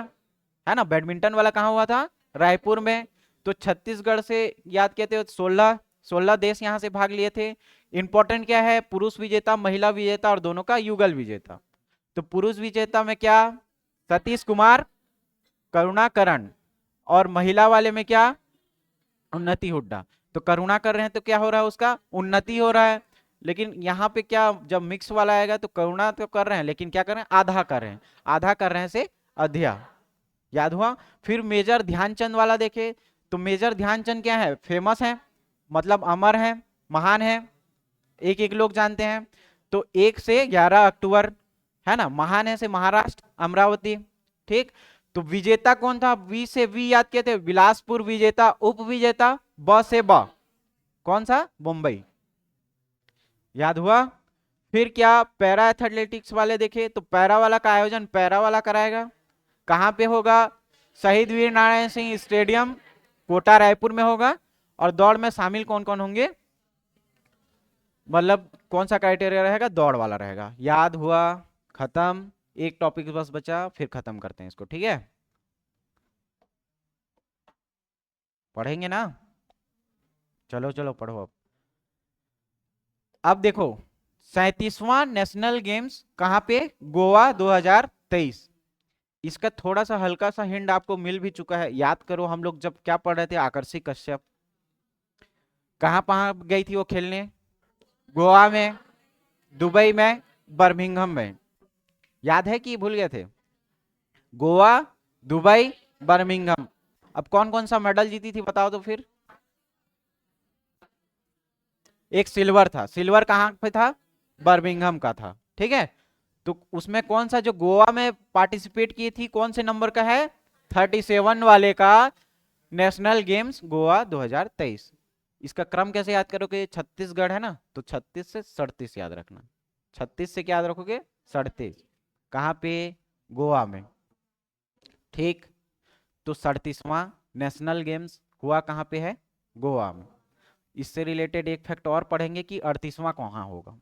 है ना। बैडमिंटन वाला कहाँ हुआ था, रायपुर में। तो छत्तीसगढ़ से याद किए थे, 16 देश यहाँ से भाग लिए थे। इंपॉर्टेंट क्या है, पुरुष विजेता, महिला विजेता और दोनों का युगल विजेता। तो पुरुष विजेता में क्या, सतीश कुमार, करुणाकरण, और महिला वाले में क्या, उन्नति हुड्डा। तो करुणा कर रहे हैं तो क्या हो रहा है, उसका उन्नति हो रहा है। लेकिन यहाँ पे क्या, जब मिक्स वाला आएगा तो करुणा तो कर रहे हैं, लेकिन क्या कर रहे हैं, आधा कर रहे हैं, आधा कर रहे हैं से अधिया, याद हुआ। फिर मेजर ध्यानचंद वाला देखे, तो मेजर ध्यानचंद क्या है, फेमस है, मतलब अमर है, महान है, एक एक लोग जानते हैं। तो 1 से 11 अक्टूबर, है ना, महान है से महाराष्ट्र, अमरावती, ठीक। तो विजेता कौन था, वी से वी याद किए थे, बिलासपुर विजेता, उप विजेता, ब से ब, कौन सा, मुंबई, याद हुआ। फिर क्या, पैरा एथलेटिक्स वाले देखे, तो पैरा वाला का आयोजन पैरा वाला कराएगा, कहाँ पे होगा, शहीद वीर नारायण सिंह स्टेडियम, कोटा, रायपुर में होगा। और दौड़ में शामिल कौन कौन होंगे, मतलब कौन सा क्राइटेरिया रहेगा, दौड़ वाला रहेगा, याद हुआ, खत्म। एक टॉपिक बस बचा, फिर खत्म करते हैं इसको, ठीक है। पढ़ेंगे ना, चलो चलो पढ़ो अब देखो 37वां नेशनल गेम्स कहाँ पे, गोवा 2023। इसका थोड़ा सा हल्का सा हिंट आपको मिल भी चुका है, याद करो हम लोग जब क्या पढ़ रहे थे, आकर्षी कश्यप कहाँ गई थी वो खेलने, गोवा में, दुबई में, बर्मिंघम में, याद है कि भूल गए थे, गोवा, दुबई, बर्मिंघम। अब कौन कौन सा मेडल जीती थी बताओ तो फिर, एक सिल्वर था, सिल्वर कहाँ पे था, बर्मिंघम का था, ठीक है। तो उसमें कौन सा जो गोवा में पार्टिसिपेट की थी, कौन से नंबर का है, 37 वाले का, नेशनल गेम्स गोवा 2023। इसका क्रम कैसे याद करोगे, छत्तीसगढ़ है ना, तो 36 से 37 याद रखना, 36 से क्या याद रखोगे, 37, कहाँ पे, गोवा में, ठीक। तो 37वां नेशनल गेम्स हुआ कहाँ पे है, गोवा में। इससे रिलेटेड एक फैक्ट और पढ़ेंगे कि 38वां कहाँ होगा,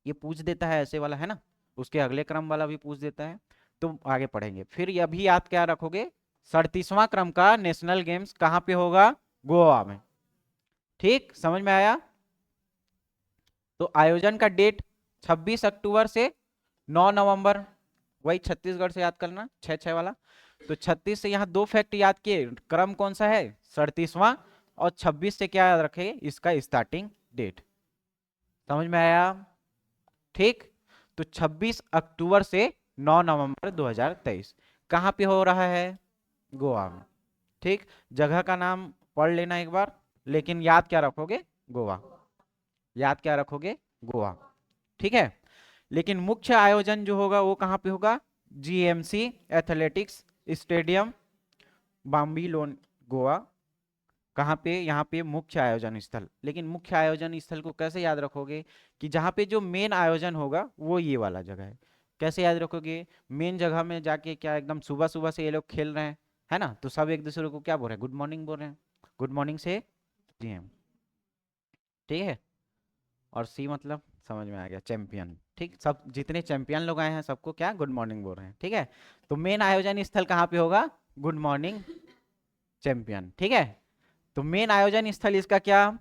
ये पूछ देता है ऐसे वाला, है ना, उसके अगले क्रम वाला भी पूछ देता है, तो आगे पढ़ेंगे। फिर ये भी याद क्या रखोगे, 37वां क्रम का नेशनल गेम्स कहाँ पे होगा, गोवा में, ठीक, समझ में आया। तो आयोजन का डेट 26 अक्टूबर से 9 नवंबर, वही छत्तीसगढ़ से याद करना, 6 वाला। तो 36 से यहाँ दो फैक्ट याद किए, क्रम कौन सा है, 37वां, और 26 से क्या याद रखे, इसका स्टार्टिंग डेट, समझ में आया, ठीक। तो 26 अक्टूबर से 9 नवंबर 2023 कहाँ पे हो रहा है, गोवा में, ठीक। जगह का नाम पढ़ लेना एक बार, लेकिन याद क्या रखोगे, गोवा, याद क्या रखोगे, गोवा, ठीक है। लेकिन मुख्य आयोजन जो होगा वो कहाँ पे होगा, जीएमसी एथलेटिक्स स्टेडियम, बाम्बीलोन, गोवा, कहाँ पे, यहाँ पे मुख्य आयोजन स्थल। लेकिन मुख्य आयोजन स्थल को कैसे याद रखोगे, कि जहाँ पे जो मेन आयोजन होगा वो ये वाला जगह है। कैसे याद रखोगे, मेन जगह में जाके क्या एकदम सुबह सुबह से ये लोग खेल रहे हैं, है ना, तो सब एक दूसरे को क्या बोल रहे हैं, गुड मॉर्निंग बोल रहे हैं, गुड मॉर्निंग से जीएम, ठीक है। और सी मतलब समझ में आ गया, चैंपियन, ठीक। सब जितने चैंपियन लोग आए हैं सबको क्या गुड मॉर्निंग बोल रहे हैं, ठीक है। तो मेन आयोजन स्थल कहाँ पे होगा, गुड मॉर्निंग चैंपियन, ठीक है। तो मेन आयोजन स्थल इसका क्या,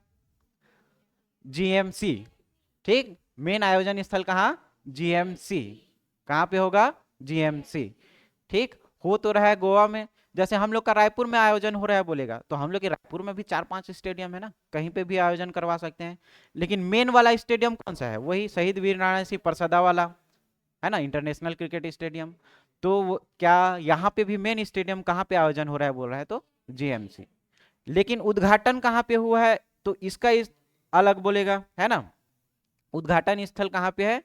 जीएमसी, ठीक। मेन आयोजन स्थल कहाँ, जीएमसी, कहाँ पे होगा, जीएमसी, ठीक। हो तो रहा है गोवा में, जैसे हम लोग का रायपुर में आयोजन हो रहा है बोलेगा, तो हम लोग के रायपुर में भी 4-5 स्टेडियम है ना, कहीं पे भी आयोजन करवा सकते हैं। लेकिन मेन वाला स्टेडियम कौन सा है, वही शहीद वीर नारायण सिंह परसदा वाला, है ना, इंटरनेशनल क्रिकेट स्टेडियम। तो क्या यहाँ पे भी मेन स्टेडियम कहाँ पे आयोजन हो रहा है बोल रहा है, तो जीएमसी। लेकिन उद्घाटन कहाँ पे हुआ है, तो इसका अलग बोलेगा, है ना। उद्घाटन स्थल कहाँ पे है,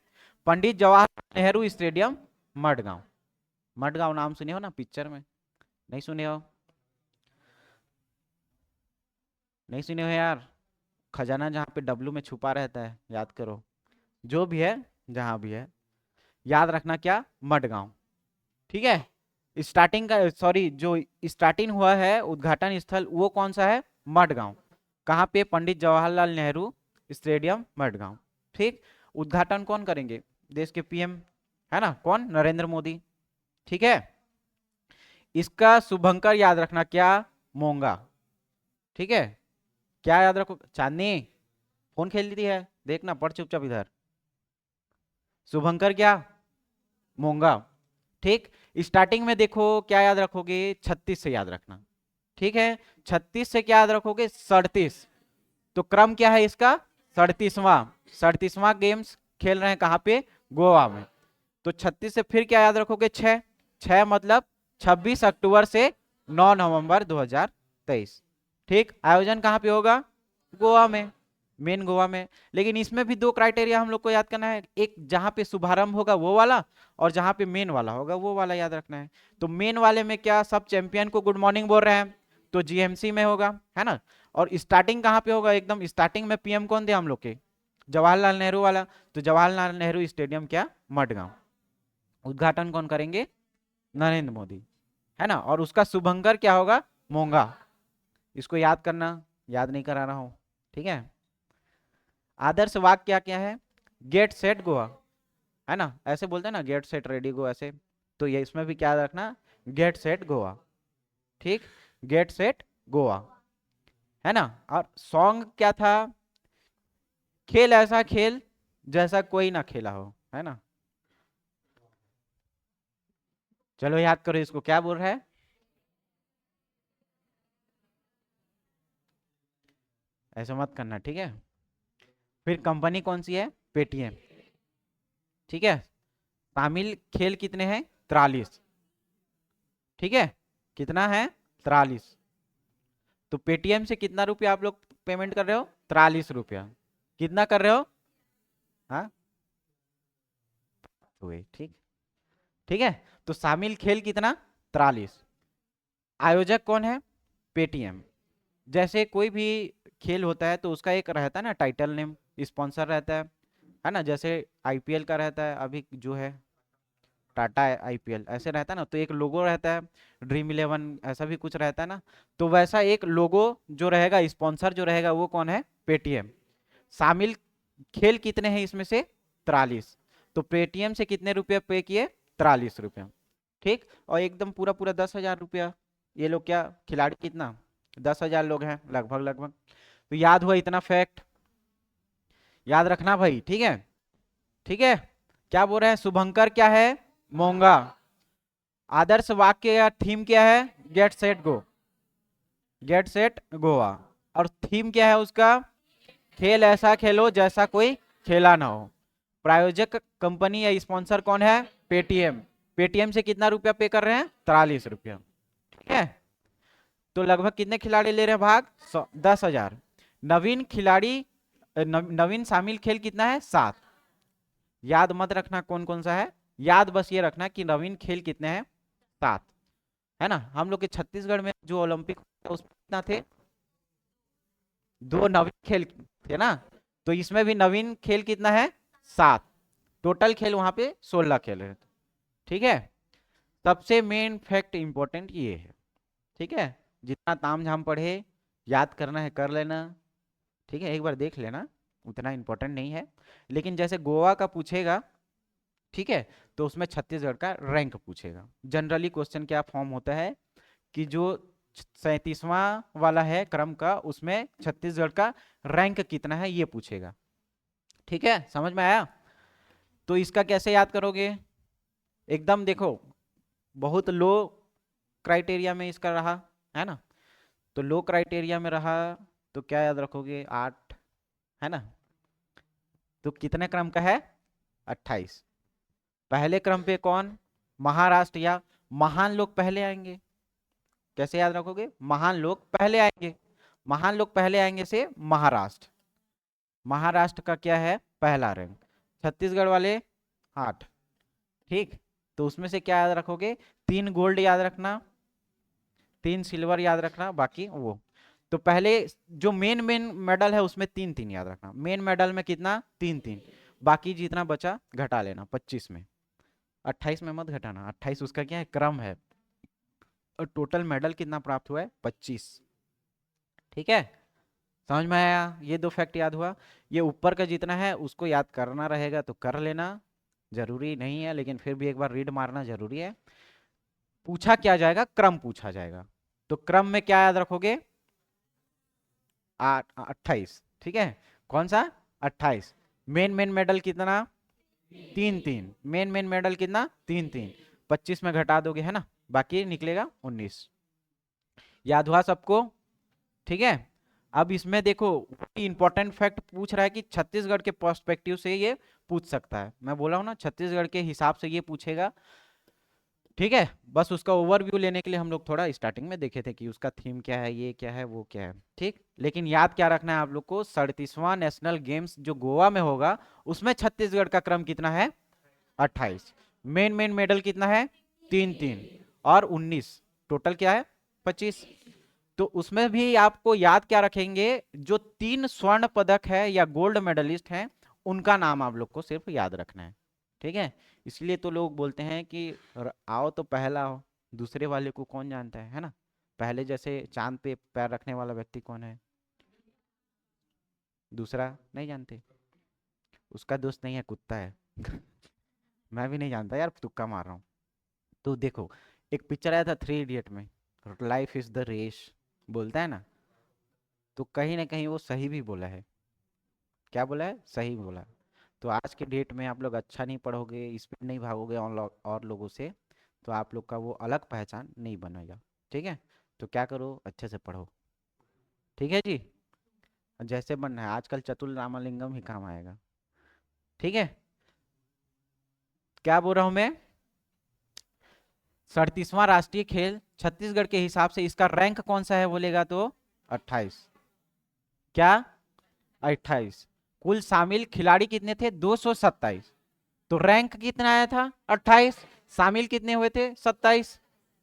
पंडित जवाहरलाल नेहरू स्टेडियम, मडगांव। मडगांव नाम सुने हो ना पिक्चर में, नहीं सुने हो, नहीं सुने हो यार। खजाना जहाँ पे डब्लू में छुपा रहता है, याद करो, जो भी है, जहां भी है, याद रखना क्या, मडगांव। ठीक है। स्टार्टिंग का, सॉरी, जो स्टार्टिंग हुआ है उद्घाटन स्थल वो कौन सा है, मडगांव। कहाँ पे, पंडित जवाहरलाल नेहरू स्टेडियम, मडगांव। ठीक। उद्घाटन कौन करेंगे, देश के पीएम, है ना, कौन, नरेंद्र मोदी। ठीक है। इसका शुभंकर याद रखना क्या, मोंगा। ठीक है। क्या याद रखो, चांदनी फोन खेल ली है, देखना, पढ़ चुपचाप इधर। शुभंकर क्या, मोंगा। ठीक। स्टार्टिंग में देखो क्या याद रखोगे, 36 से याद रखना। ठीक है। 36 से क्या याद रखोगे, 37। तो क्रम क्या है इसका, 37वां। 37वां गेम्स खेल रहे हैं कहाँ पे, गोवा में। तो 36 से फिर क्या याद रखोगे, 6। 6 मतलब 26 अक्टूबर से 9 नवंबर 2023। ठीक। आयोजन कहाँ पे होगा, गोवा में, मेन गोवा में। लेकिन इसमें भी दो क्राइटेरिया हम लोग को याद करना है, एक जहां पे शुभारंभ होगा वो वाला, और जहां पे मेन वाला होगा वो वाला याद रखना है। तो मेन वाले में क्या, सब चैंपियन को गुड मॉर्निंग बोल रहे हैं, तो जीएमसी में होगा, है ना। और स्टार्टिंग कहाँ पे होगा, एकदम स्टार्टिंग में पीएम कौन थे हम लोग के, जवाहरलाल नेहरू वाला, तो जवाहरलाल नेहरू स्टेडियम क्या, मडगांव। उद्घाटन कौन करेंगे, नरेंद्र मोदी, है ना। और उसका शुभंकर क्या होगा, मोंगा। इसको याद करना, याद नहीं करा रहा हूं। ठीक है। आदर्श वाक्य क्या क्या है, गेट सेट गोवा, है ना, ऐसे बोलते हैं ना, गेट सेट रेडी गो, ऐसे। तो ये इसमें भी क्या रखना, गेट सेट गोवा। ठीक। गेट सेट गोवा, है ना। और सॉन्ग क्या था, खेल ऐसा खेल जैसा कोई ना खेला हो, है ना। चलो याद करो इसको, क्या बोल रहा है, ऐसा मत करना, ठीक है। फिर कंपनी कौन सी है, पेटीएम। ठीक है। शामिल खेल कितने हैं, 43। ठीक है। कितना है, 43। तो पेटीएम से कितना रुपया आप लोग पेमेंट कर रहे हो, 43 रुपया। कितना कर रहे हो, हाँ, हुए, ठीक। ठीक है। तो शामिल खेल कितना, 43। आयोजक कौन है, पेटीएम। जैसे कोई भी खेल होता है तो उसका एक रहता है ना टाइटल नेम, स्पॉन्सर रहता है ना। जैसे आईपीएल का रहता है, अभी जो है टाटा आईपीएल ऐसे रहता है ना, तो एक लोगो रहता है, ड्रीम इलेवन ऐसा भी कुछ रहता है ना। तो वैसा एक लोगो जो रहेगा, स्पॉन्सर जो रहेगा, वो कौन है, पेटीएम। शामिल खेल कितने हैं इसमें से, 43। तो पेटीएम से कितने रुपए पे किए, 43 रुपया। ठीक। और एकदम पूरा पूरा 10,000 रुपया। ये लोग क्या, खिलाड़ी कितना, 10,000 लोग हैं लगभग लगभग। तो याद हुआ इतना फैक्ट, याद रखना भाई, ठीक है। ठीक है। क्या बोल रहे हैं, शुभंकर क्या है, मोंगा। आदर्श वाक्य या थीम क्या है, get set go, get set Goa. और थीम क्या है उसका, खेल ऐसा खेलो जैसा कोई खेला ना हो। प्रायोजक कंपनी या स्पॉन्सर कौन है, पेटीएम। पेटीएम से कितना रुपया पे कर रहे हैं, 43 रुपया। ठीक है। तो लगभग कितने खिलाड़ी ले रहे हैं भाग, 10,000। नवीन खिलाड़ी, नवीन शामिल खेल कितना है, 7। याद मत रखना कौन कौन सा है, याद बस ये रखना कि नवीन खेल कितने हैं, 7, है ना। हम लोग के छत्तीसगढ़ में जो ओलंपिक उसमें कितना थे, 2 नवीन खेल थे ना। तो इसमें भी नवीन खेल कितना है, 7। टोटल खेल वहां पे 16 खेल है। ठीक है। सबसे मेन फैक्ट इंपॉर्टेंट ये है, ठीक है। जितना ताम झाम पढ़े, याद करना है कर लेना, ठीक है, एक बार देख लेना, उतना इंपॉर्टेंट नहीं है। लेकिन जैसे गोवा का पूछेगा, ठीक है, तो उसमें छत्तीसगढ़ का रैंक पूछेगा। जनरली क्वेश्चन क्या फॉर्म होता है कि जो 37वां वाला है क्रम का, उसमें छत्तीसगढ़ का रैंक कितना है ये पूछेगा। ठीक है, समझ में आया। तो इसका कैसे याद करोगे, एकदम देखो, बहुत लो क्राइटेरिया में इसका रहा, है ना। तो लो क्राइटेरिया में रहा तो क्या याद रखोगे, 8, है ना। तो कितने क्रम का है, 28। पहले क्रम पे कौन, महाराष्ट्र या महान लोग पहले आएंगे। कैसे याद रखोगे? महान लोग पहले आएंगे। महान लोग पहले आएंगे से महाराष्ट्र। महाराष्ट्र का क्या है? पहला रैंक। छत्तीसगढ़ वाले 8। ठीक, तो उसमें से क्या याद रखोगे? 3 गोल्ड याद रखना, 3 सिल्वर याद रखना, बाकी वो। तो पहले जो मेन मेन मेडल है उसमें 3-3 याद रखना। मेन मेडल में कितना? 3-3। बाकी जितना बचा घटा लेना 25 में। 28 में मत घटाना, 28 उसका क्या है? क्रम है। और टोटल मेडल कितना प्राप्त हुआ है? 25। ठीक है, समझ में आया? ये 2 फैक्ट याद हुआ। ये ऊपर का जितना है उसको याद करना रहेगा तो कर लेना, जरूरी नहीं है, लेकिन फिर भी एक बार रीड मारना जरूरी है। पूछा क्या जाएगा? क्रम पूछा जाएगा। तो क्रम में क्या याद रखोगे? 28। ठीक है, कौन सा? 28। मेन मेन मेडल कितना? 3-3। मेन मेन मेडल कितना? 3-3। 25 में घटा दोगे है ना, बाकी निकलेगा 19। याद हुआ सबको? ठीक है, अब इसमें देखो इंपॉर्टेंट फैक्ट पूछ रहा है कि छत्तीसगढ़ के पर्सपेक्टिव से ये पूछ सकता है। मैं बोला हूं ना, छत्तीसगढ़ के हिसाब से ये पूछेगा। ठीक है, बस उसका ओवरव्यू लेने के लिए हम लोग थोड़ा स्टार्टिंग में देखे थे कि उसका थीम क्या है, ये क्या है, वो क्या है। ठीक, लेकिन याद क्या रखना है आप लोग को? 37वां नेशनल गेम्स जो गोवा में होगा उसमें छत्तीसगढ़ का क्रम कितना है? 28। मेन मेन मेडल कितना है? 3-3 और 19, टोटल क्या है? 25। तो उसमें भी आपको याद क्या रखेंगे? जो 3 स्वर्ण पदक है या गोल्ड मेडलिस्ट हैं उनका नाम आप लोग को सिर्फ याद रखना है। ठीक है, इसलिए तो लोग बोलते हैं कि आओ तो पहला आओ, दूसरे वाले को कौन जानता है ना? पहले जैसे चांद पे पैर रखने वाला व्यक्ति कौन है? दूसरा नहीं जानते? उसका दोस्त नहीं है, कुत्ता है। मैं भी नहीं जानता यार, तुक्का मार रहा हूँ। तो देखो, एक पिक्चर आया था 3 इडियट में, लाइफ इज द रेस बोलता है ना, तो कहीं ना कहीं वो सही भी बोला है। क्या बोला है? सही बोला। तो आज के डेट में आप लोग अच्छा नहीं पढ़ोगे, स्पीड नहीं भागोगे और लोगों से, तो आप लोग का वो अलग पहचान नहीं बनेगा। ठीक है, तो क्या करो? अच्छे से पढ़ो। ठीक है जी, जैसे बनना है आजकल चतुल रामालिंगम ही काम आएगा। ठीक है, क्या बोल रहा हूं मैं? 37वां राष्ट्रीय खेल छत्तीसगढ़ के हिसाब से इसका रैंक कौन सा है बोलेगा तो 28। क्या? 28। कुल शामिल खिलाड़ी कितने थे? 227। तो रैंक कितना आया था? 28। शामिल कितने हुए थे? 27।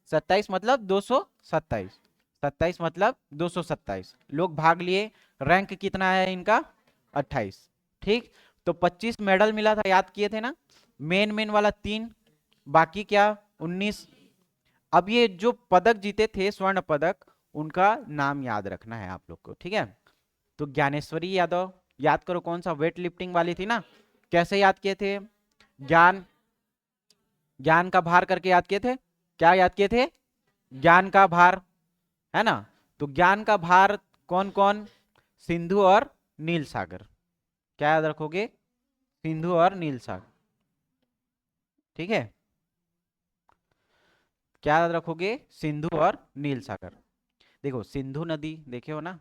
27 मतलब 227। 27 मतलब 227 लोग भाग लिए। रैंक कितना है इनका? 28। ठीक, तो 25 मेडल मिला था, याद किए थे ना? मेन मेन वाला 3, बाकी क्या? 19। अब ये जो पदक जीते थे, स्वर्ण पदक, उनका नाम याद रखना है आप लोग को। ठीक है, तो ज्ञानेश्वरी यादव, याद करो कौन सा? वेट लिफ्टिंग वाली थी ना? कैसे याद किए थे? ज्ञान, ज्ञान का भार करके याद किए थे। क्या याद किए थे? ज्ञान का भार, है ना? तो ज्ञान का भार कौन कौन? सिंधु और नील सागर। क्या याद रखोगे? सिंधु और नील सागर। ठीक है, क्या याद रखोगे? सिंधु और नील सागर। देखो सिंधु नदी देखे हो ना,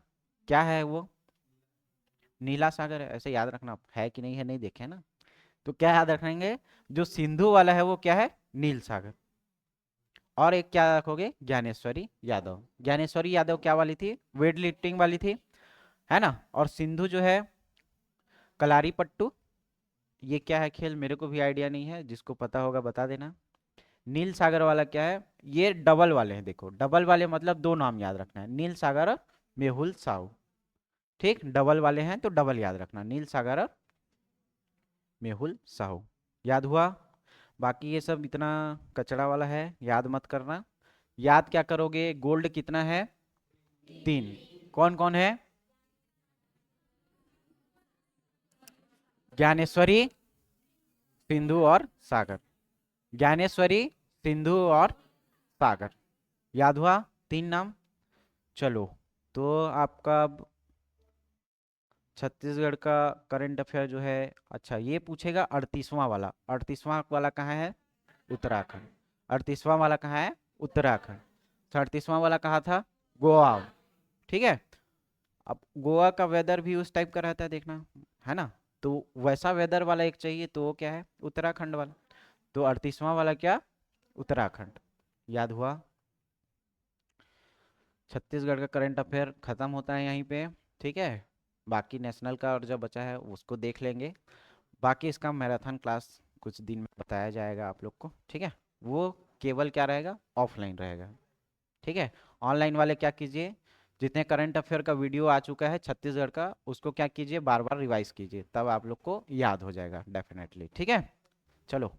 क्या है वो? नीला सागर है, ऐसे याद रखना। है कि नहीं है, नहीं देखे ना? तो क्या याद रखेंगे? जो सिंधु वाला है वो क्या है? नील सागर। और एक क्या रखोगे? ज्ञानेश्वरी यादव। ज्ञानेश्वरी यादव क्या वाली थी? वेट लिफ्टिंग वाली थी, है ना? और सिंधु जो है कलारी पट्टू। ये क्या है खेल? मेरे को भी आइडिया नहीं है, जिसको पता होगा बता देना। नील सागर वाला क्या है? ये डबल वाले हैं। देखो डबल वाले मतलब 2 नाम याद रखना है, नील सागर और मेहुल साहू। ठीक, डबल वाले हैं तो डबल याद रखना, नील सागर और मेहुल साहू। याद हुआ? बाकी ये सब इतना कचरा वाला है, याद मत करना। याद क्या करोगे? गोल्ड कितना है? 3। कौन कौन है? ज्ञानेश्वरी, सिंधु और सागर। ज्ञानेश्वरी, सिंधु और सागर। याद हुआ 3 नाम? चलो, तो आपका अब छत्तीसगढ़ का करंट अफेयर जो है, अच्छा ये पूछेगा 38वां वाला। 38वां वाला कहाँ है? उत्तराखंड। 38वां वाला कहाँ है? उत्तराखंड। 38वां वाला कहाँ था? गोवा। ठीक है, अब गोवा का वेदर भी उस टाइप का रहता है, देखना, है ना? तो वैसा वेदर वाला एक चाहिए, तो वो क्या है? उत्तराखंड वाला। तो 38वां वाला क्या? उत्तराखंड। याद हुआ? छत्तीसगढ़ का करंट अफेयर खत्म होता है यहीं पे, ठीक है। बाकी नेशनल का और जो बचा है उसको देख लेंगे। बाकी इसका मैराथन क्लास कुछ दिन में बताया जाएगा आप लोग को, ठीक है। वो केवल क्या रहेगा, ऑफलाइन रहेगा, ठीक है। ऑनलाइन वाले क्या कीजिए, जितने करंट अफेयर का वीडियो आ चुका है छत्तीसगढ़ का, उसको क्या कीजिए, बार बार रिवाइज कीजिए, तब आप लोग को याद हो जाएगा डेफिनेटली, ठीक है। चलो